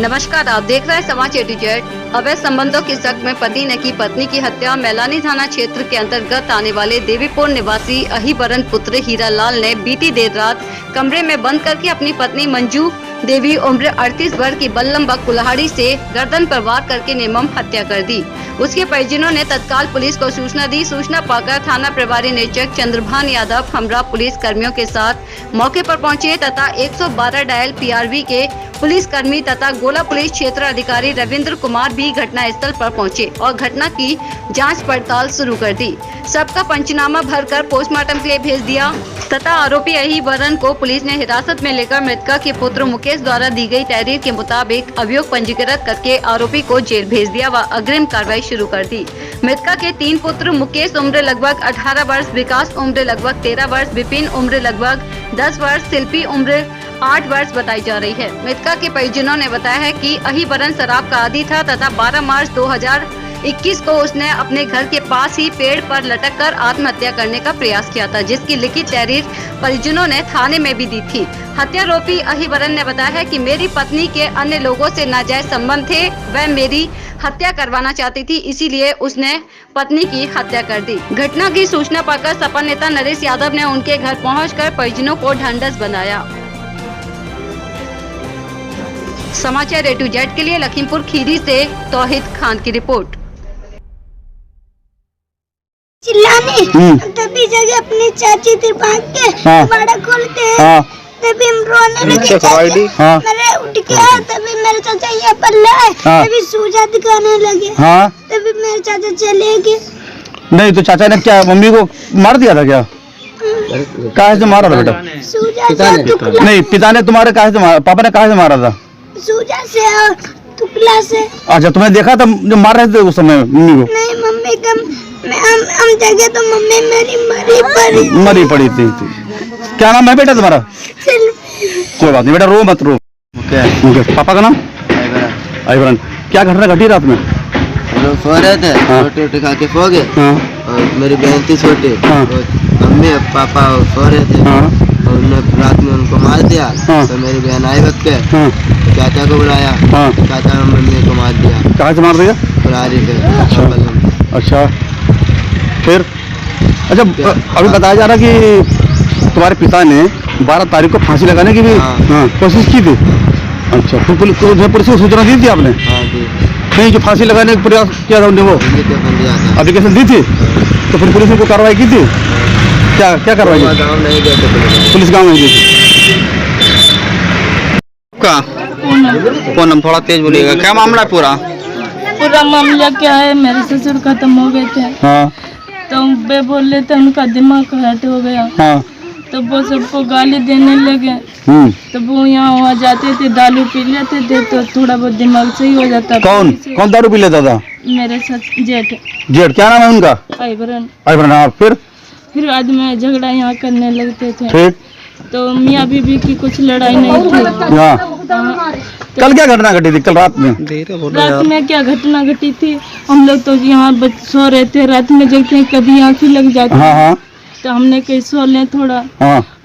नमस्कार, आप देख रहे हैं समाचार A-to-Z। अवैध संबंधों के शक में पति ने की पत्नी की हत्या। मैलानी थाना क्षेत्र के अंतर्गत आने वाले देवीपुर निवासी अहिबरन पुत्र हीरालाल ने बीती देर रात कमरे में बंद करके अपनी पत्नी मंजू देवी उम्र 38 वर्ष की बल्लम व कुल्हाड़ी से गर्दन पर वार करके निर्मम हत्या कर दी। उसके परिजनों ने तत्काल पुलिस को सूचना दी। सूचना पाकर थाना प्रभारी निरीक्षक चंद्रभान यादव हमरा पुलिस कर्मियों के साथ मौके पर पहुंचे तथा 112 डायल PRV के पुलिस कर्मी तथा गोला पुलिस क्षेत्र अधिकारी रविंद्र कुमार भी घटना स्थल पर पहुंचे और घटना की जांच पड़ताल शुरू कर दी। सबका पंचनामा भरकर पोस्टमार्टम के लिए भेज दिया तथा आरोपी अहिबरन को पुलिस ने हिरासत में लेकर मृतका के पुत्र मुकेश द्वारा दी गई तहरीर के मुताबिक अभियोग पंजीकृत करके आरोपी को जेल भेज दिया व अग्रिम कार्रवाई शुरू कर दी। मृतका के 3 पुत्र मुकेश उम्र लगभग 18 वर्ष, विकास उम्र लगभग 13 वर्ष, विपिन उम्र लगभग 10 वर्ष, शिल्पी उम्र 8 वर्ष बताई जा रही है। मृतका के परिजनों ने बताया है कि अहिबरन शराब का आदी था तथा 12 मार्च 2021 को उसने अपने घर के पास ही पेड़ पर लटककर आत्महत्या करने का प्रयास किया था, जिसकी लिखित तहरीर परिजनों ने थाने में भी दी थी। हत्यारोपी अहिबरन ने बताया है कि मेरी पत्नी के अन्य लोगों से नाजायज संबंध थे, वह मेरी हत्या करवाना चाहती थी, इसीलिए उसने पत्नी की हत्या कर दी। घटना की सूचना पाकर सपा नेता नरेश यादव ने उनके घर पहुंचकर परिजनों को ढांढस बंधाया। समाचार A-to-Z के लिए लखीमपुर खीरी से तौहीद खान की रिपोर्ट। चिल्लाने तभी जगह अपनी चाची थी भाग के बड़ा खोलते हैं तभी हम रोने लगे। मैंने उठ के तभी मेरे चाचा यहाँ पर लाए तभी सूजा दिखाने लगे तभी मेरे चाचा चले गए। नहीं तो चाचा ने क्या मम्मी को मार दिया था क्या? कहाँ से मारा था बेटा? सूजा से। नहीं, पिता ने तुम्हारे कहाँ से मारा? पापा ने कहाँ से मारा था? सूजा से और टुकला से। अच्छा, तुमने देखा था जो मार रहे थे उस समय मम्मी को? नहीं, मम्मी का हम जगह तो मम्मी मेरी मरी पड़ी थी। क्या नाम है बेटा तुम्हारा? कोई बात नहीं बेटा, रो मत रो। पापा का नाम? अहिबरन। क्या घटना घटी रात में? लोग सो रहे थे, रोटी रोटी खा के सो गए और मेरी बहन थी छोटी, मम्मी और पापा सो रहे थे और उन्होंने रात में उनको मार दिया। तो मेरी बहन आई वक्त के चाचा को बुलाया, चाचा ने मम्मी को मार दिया। कहाँ से मार दिया? कुल्हाड़ी से। अच्छा, फिर अच्छा अभी बताया जा रहा कि तुम्हारे पिता ने 12 तारीख को फांसी लगाने की भी कोशिश की थी। अच्छा, फिर पुलिस को सूचना दी थी आपने? नहीं, जो फांसी लगाने का प्रयास किया था उन्हें वो एप्लीकेशन दी थी, तो फिर पुलिस ने कोई कार्रवाई की थी? क्या कार्रवाई की? पुलिस गाँव में गई थी। पूनम, थोड़ा तेज बोलिएगा। क्या मामला है? पूरा मामला क्या है, मेरे ससुर खत्म हो गए थे। तो वे बोल रहे थे उनका दिमाग हर्ट हो गया। तो वो सबको गाली देने लगे। तो वो यहाँ वहाँ जाते थे, दारू पी लेते थे तो थोड़ा बहुत दिमाग सही हो जाता। कौन दारू पी लेता था? मेरे जेठ। क्या नाम है उनका? अहिबरन। हाँ, फिर आज में झगड़ा यहाँ करने लगते थे। ठीक। तो मियाँ बीबी की कुछ लड़ाई नहीं थी। कल क्या घटना घटी थी? कल रात में? रात में क्या घटना घटी थी, हम लोग तो यहाँ सो रहे थे, रात में जगते हैं कभी आँखें लग जाती है। तो हमने कहीं सो लें थोड़ा।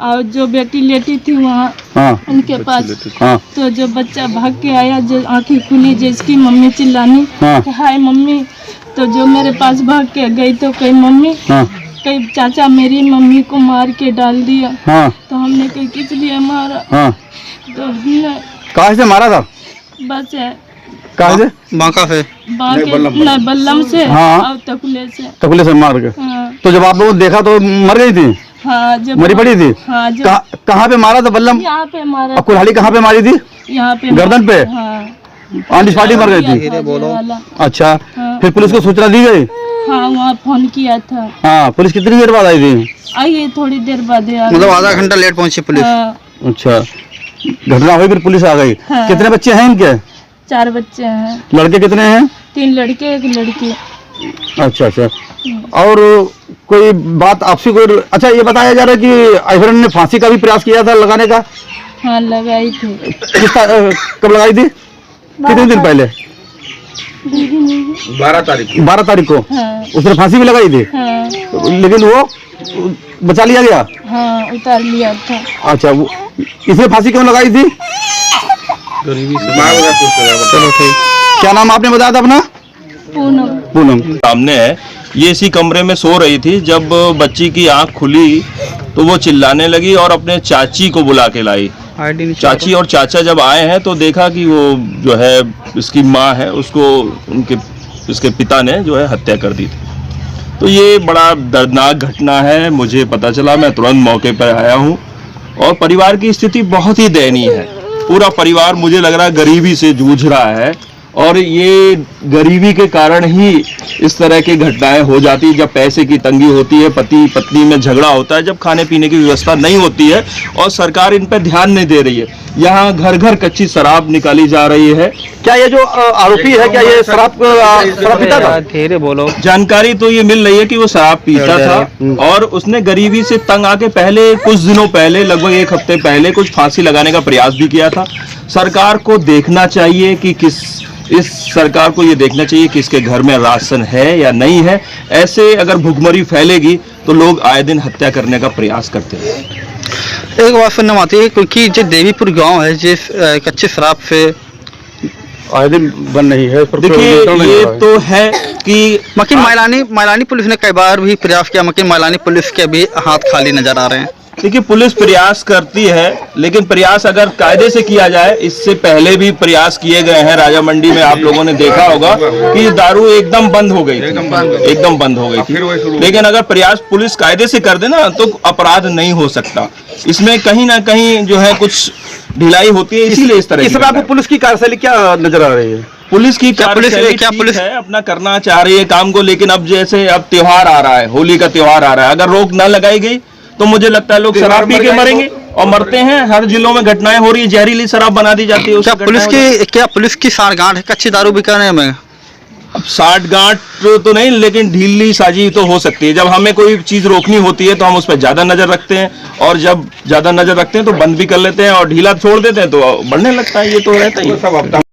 और जो बेटी लेटी थी वहाँ उनके पास, तो जो बच्चा भाग के आया, जो आँखें खुली, जिसकी मम्मी चिल्लानी हाय मम्मी, तो जो मेरे पास भाग के गई तो कहीं मम्मी, कहीं चाचा मेरी मम्मी को मार के डाल दिया। तो हमने कहीं किस लिए मारा? तो कहाँ से मारा था? बस है कहाँ से? बल्लम से और तकुले से मार के। तो जब आप लोगों ने देखा तो मर गई थी? हाँ, जब मरी पड़ी थी। कहाँ पे मारा था बल्लम? यहाँ पे मारा। कुल्हाड़ी कहाँ पे मारी थी? यहाँ पे गर्दन पे। ऑन स्पॉट मर गई थी। अच्छा, फिर पुलिस को सूचना दी गई? हाँ, वहाँ फोन किया था। हाँ, पुलिस कितनी देर बाद आई थी? आई थोड़ी देर बाद। मतलब आधा घंटा लेट पहुँची पुलिस। अच्छा, घटना हुई फिर पुलिस आ गई। कितने बच्चे हैं इनके? 4 बच्चे हैं। लड़के कितने हैं? 3 लड़के 1 लड़की। अच्छा। और कोई बात आपसी कोई? अच्छा, ये बताया जा रहा है कि अहिबरन ने फांसी का भी प्रयास किया था लगाने का? हाँ, लगाई थी। कब लगाई थी? कितने दिन पहले? 12 तारीख को। उसने फांसी भी लगाई थी। लेकिन वो बचा लिया गया? हाँ, उतार लिया था। अच्छा, इसने फांसी क्यों लगाई थी? चलो ठीक। क्या नाम आपने बताया था अपना? पूनम। पूनम। सामने है, ये इसी कमरे में सो रही थी। जब बच्ची की आंख खुली तो वो चिल्लाने लगी और अपने चाची को बुला के लाई। चाची और चाचा जब आए हैं तो देखा कि वो जो है इसकी माँ है, उसको इसके पिता ने जो है हत्या कर दी थी। तो ये बड़ा दर्दनाक घटना है। मुझे पता चला, मैं तुरंत मौके पर आया हूँ और परिवार की स्थिति बहुत ही दयनीय है। पूरा परिवार मुझे लग रहा है गरीबी से जूझ रहा है और ये गरीबी के कारण ही इस तरह की घटनाएं हो जाती है। जब पैसे की तंगी होती है, पति पत्नी में झगड़ा होता है, जब खाने पीने की व्यवस्था नहीं होती है और सरकार इन पर ध्यान नहीं दे रही है। यहाँ घर घर कच्ची शराब निकाली जा रही है। क्या ये जो आरोपी है, क्या ये शराब पीता था? धीरे बोलो। जानकारी तो ये मिल रही है कि वो शराब पीता था और उसने गरीबी से तंग आके पहले कुछ दिनों पहले, लगभग 1 हफ्ते पहले, कुछ फांसी लगाने का प्रयास भी किया था। सरकार को देखना चाहिए कि इस सरकार को ये देखना चाहिए कि इसके घर में राशन है या नहीं है। ऐसे अगर भुखमरी फैलेगी तो लोग आए दिन हत्या करने का प्रयास करते हैं। एक बात सुनने आती है क्योंकि जो देवीपुर गांव है, जिस कच्चे शराब से आए दिन बन रही है। देखिए, ये तो है कि मकीन मैलानी पुलिस ने कई बार भी प्रयास किया, मकीन मैलानी पुलिस के भी हाथ खाली नजर आ रहे हैं। देखिए, पुलिस प्रयास करती है, लेकिन प्रयास अगर कायदे से किया जाए, इससे पहले भी प्रयास किए गए हैं। राजा मंडी में आप लोगों ने देखा होगा कि दारू एकदम बंद हो गई थी, एकदम बंद हो गई थी। लेकिन अगर प्रयास पुलिस कायदे से कर दे ना तो अपराध नहीं हो सकता। इसमें कहीं ना कहीं जो है कुछ ढिलाई होती है, इसीलिए इस तरह आपको पुलिस की कार्यशैली क्या नजर आ रही है? पुलिस की पुलिस है अपना करना चाह रही है काम को, लेकिन अब जैसे अब त्योहार आ रहा है, होली का त्योहार आ रहा है, अगर रोक न लगाई गई तो मुझे लगता है लोग शराब पी के मरेंगे और मरते हैं। हर जिलों में घटनाएं हो रही है, जहरीली शराब बना दी जाती है। क्या पुलिस की साठगांठ है कच्ची दारू बिकाने में? अब साठगांठ तो नहीं, लेकिन ढीली साजी तो हो सकती है। जब हमें कोई चीज रोकनी होती है तो हम उस पर ज्यादा नजर रखते हैं, और जब ज्यादा नजर रखते हैं तो बंद भी कर लेते हैं, और ढीला छोड़ देते हैं तो बढ़ने लगता है। ये तो रहता ही है।